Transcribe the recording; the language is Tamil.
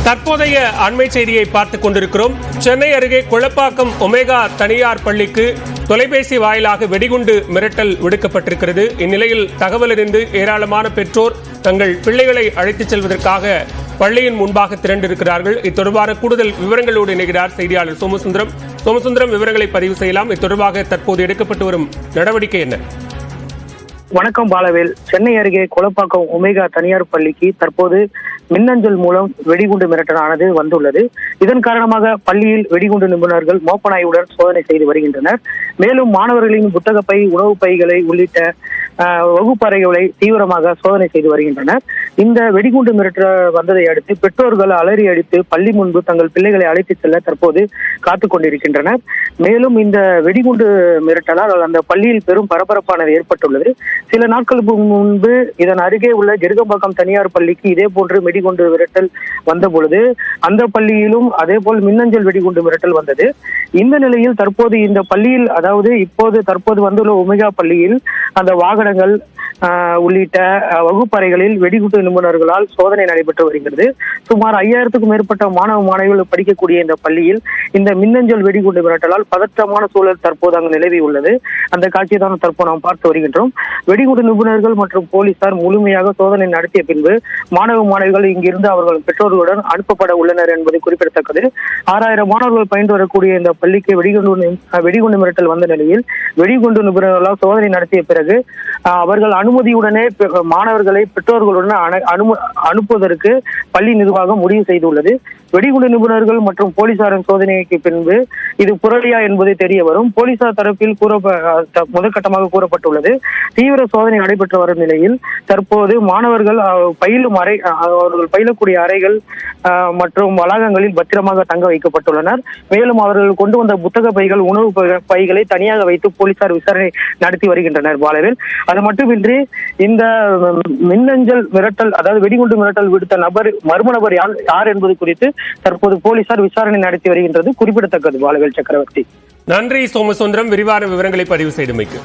தற்போதைய அண்மை செய்தியை பார்த்துக் கொண்டிருக்கிறோம். சென்னை அருகே குளப்பாக்கம் ஒமேகா தனியார் பள்ளிக்கு தொலைபேசி வாயிலாக வெடிகுண்டு மிரட்டல் விடுக்கப்பட்டிருக்கிறது. இந்நிலையில் தகவல் அறிந்து ஏராளமான பெற்றோர் தங்கள் பிள்ளைகளை அழைத்துச் செல்வதற்காக பள்ளியின் முன்பாக திரண்டிருக்கிறார்கள். இத்தொடர்பான கூடுதல் விவரங்களோடு இணைகிறார் செய்தியாளர் சோமசுந்தரம். சோமசுந்தரம், விவரங்களை பதிவு செய்யலாம். இத்தொடர்பாக தற்போது எடுக்கப்பட்டு வரும் நடவடிக்கை என்ன? வணக்கம் பாலவேல். சென்னை அருகே குளப்பாக்கம் ஒமேகா தனியார் பள்ளிக்கு தற்போது மின்னஞ்சல் மூலம் வெடிகுண்டு மிரட்டலானது வந்துள்ளது. இதன் காரணமாக பள்ளியில் வெடிகுண்டு நிபுணர்கள் மோப்பநாயுடன் சோதனை செய்து வருகின்றனர். மேலும் மாணவர்களின் புத்தக பை, உணவு பைகளை உள்ளிட்ட வகுப்பறைகளை தீவிரமாக சோதனை செய்து வருகின்றனர். இந்த வெடிகுண்டு மிரட்டல் வந்ததை அடுத்து பெற்றோர்கள் அலறி அடித்து பள்ளி முன்பு தங்கள் பிள்ளைகளை அழைத்துச் செல்ல தற்போது காத்துக் கொண்டிருக்கின்றனர். மேலும் இந்த வெடிகுண்டு மிரட்டலால் அந்த பள்ளியில் பெரும் பரபரப்பானது ஏற்பட்டுள்ளது. சில நாட்களுக்கு முன்பு இதன் அருகே உள்ள ஜெருகம்பாக்கம் தனியார் பள்ளிக்கு இதே போன்று வெடிகுண்டு மிரட்டல் வந்த பொழுது அந்த பள்ளியிலும் அதே போல் மின்னஞ்சல் வெடிகுண்டு மிரட்டல் வந்தது. இந்த நிலையில் தற்போது இந்த பள்ளியில், அதாவது தற்போது வந்துள்ள ஒமேகா பள்ளியில் அந்த வாகனங்கள் உள்ளிட்ட வகுப்பறைகளில் வெடிகுண்டு நிபுணர்களால் சோதனை நடைபெற்று வருகிறது. சுமார் 5000க்கும் மேற்பட்ட மாணவ மாணவிகள் படிக்கக்கூடிய இந்த பள்ளியில் இந்த மின்னஞ்சல் வெடிகுண்டு மிரட்டலால் பதற்றமான சூழல் தற்போது அங்கு நிலவி உள்ளது. அந்த காட்சியை தான் தற்போது நாம் பார்த்து வருகின்றோம். வெடிகுண்டு நிபுணர்கள் மற்றும் போலீசார் முழுமையாக சோதனை நடத்திய பின்பு மாணவ மாணவிகள் இங்கிருந்து அவர்கள் பெற்றோர்களுடன் அனுப்பப்பட உள்ளனர் என்பது குறிப்பிடத்தக்கது. 6000 மாணவர்கள் பயின்று வரக்கூடிய இந்த பள்ளிக்கு வெடிகுண்டு மிரட்டல் வந்த நிலையில் வெடிகுண்டு நிபுணர்களால் சோதனை நடத்திய பிறகு அவர்கள் அனுமதியுடனே மாணவர்களை பெற்றோர்களுடன் அனுப்புவதற்கு பள்ளி நிர்வாகம் முடிவு செய்துள்ளது. வெடிகுண்டு நிபுணர்கள் மற்றும் போலீசாரின் சோதனைக்கு பின்பு இது புரளியா என்பது தெரிய வரும். போலீசார் தரப்பில் முதற்கட்டமாக கூறப்பட்டுள்ளது. தீவிர சோதனை நடைபெற்று வரும் நிலையில் தற்போது மாணவர்கள் அவர்கள் பயிலக்கூடிய அறைகள் மற்றும் வளாகங்களில் பத்திரமாக தங்க வைக்கப்பட்டுள்ளனர். மேலும் அவர்கள் கொண்டு வந்த புத்தக பைகள், உணவு பைகளை தனியாக வைத்து போலீசார் விசாரணை நடத்தி வருகின்றனர். பாலவேல், அது மட்டுமின்றி இந்த மின்னஞ்சல் மிரட்டல், அதாவது வெடிகுண்டு மிரட்டல் விடுத்த மர்ம நபர் யார் என்பது குறித்து தற்போது போலீசார் விசாரணை நடத்தி வருகின்றது குறிப்பிடத்தக்கது. பாலவேல் சக்கரவர்த்தி, நன்றி சோமசுந்தரம், விரிவான விவரங்களை பதிவு செய்தமைக்கு.